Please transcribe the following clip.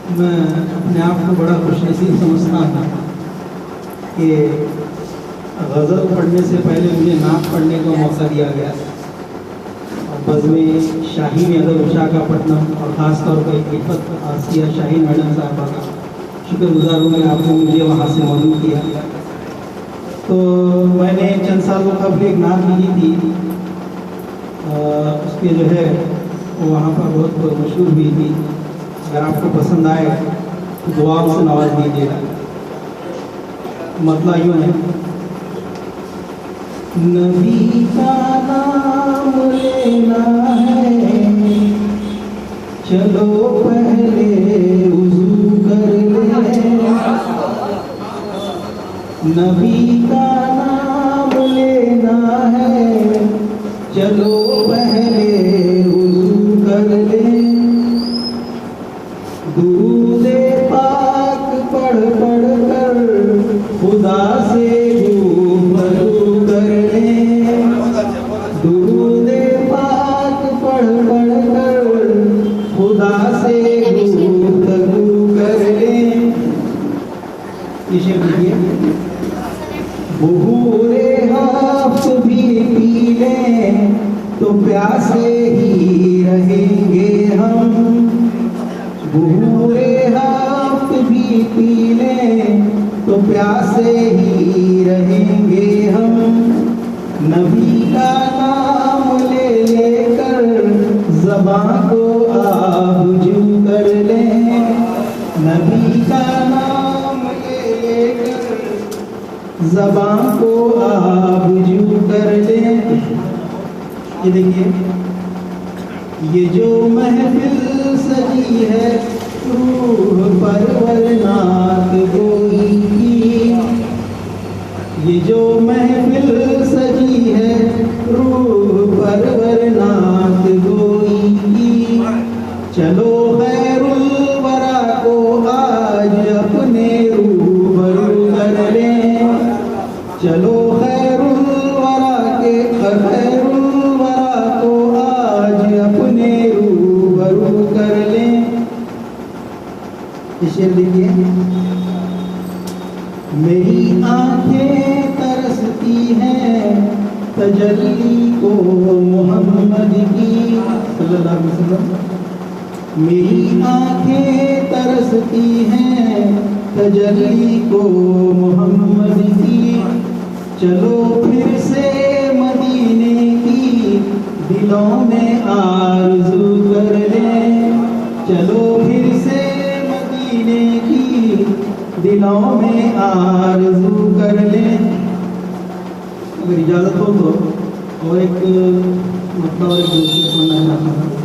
मैं अपने आप को बड़ा खुशनसीब समझता हूँ कि गज़ल पढ़ने से पहले मुझे नात पढ़ने का मौका दिया गया और बज़्म शाहीन अदब विशाखापट्टनम और ख़ास तौर पर इफ़त आसिया शाहीन मैडम साहबा का शुक्रगुजार हूँ कि आपने मुझे वहाँ से मौजूद किया। तो मैंने चंद सालों कबल एक नात लिखी थी, उसके जो है वो वहाँ पर बहुत मशहूर हुई थी। अगर आपको पसंद आए तो दुआओं से नवाज दीजिएगा। मतलब यूँ है, नबी का नाम लेना है, चलो पहले वज़ू कर ले। नबी का नाम लेना है, चलो पहले वज़ू कर ले। दुरूद पाक पढ़ पढ़ कर खुदा से रूबरू कर ले। दुरूद पाक पढ़ पढ़ कर खुदा से रूबरू कर ले। इसे लिखिए, बहूरे हाफ़ भी पी लें तो प्यासे ही रहेंगे हम। बहूरे हाफ़ भी पी लें तो प्यासे ही रहेंगे हम। नबी का नाम ले लेकर ज़बान को आबजू कर लें। नबी का नाम ले लेकर ज़बान को आबजू कर लें। ये देखिए, ये जो महफिल सजी है रूह परवर नात गोई की। ये जो महफिल सजी है रूह परवर नात गोई की। चलो खैरुल वरा को आज अपने रूबरू कर लें। चलो खैरुल वरा के खैरुल वरा को आज अपने रूबरू कर लें। इसे लिखिए, मेरी आंखें तरसती हैं तजल्ली को मोहम्मद की सल्लल्लाहु अलैहि वसल्लम। मेरी आंखें तरसती हैं तजल्ली को मोहम्मद की। चलो फिर से मदीने की दिलों में आरज़ू कर लें। चलो फिर से मदीने की दिलों में आरज़ू कर लें। अगर इजाज़त हो तो और एक मतलब और एक दूसरी सुनना है।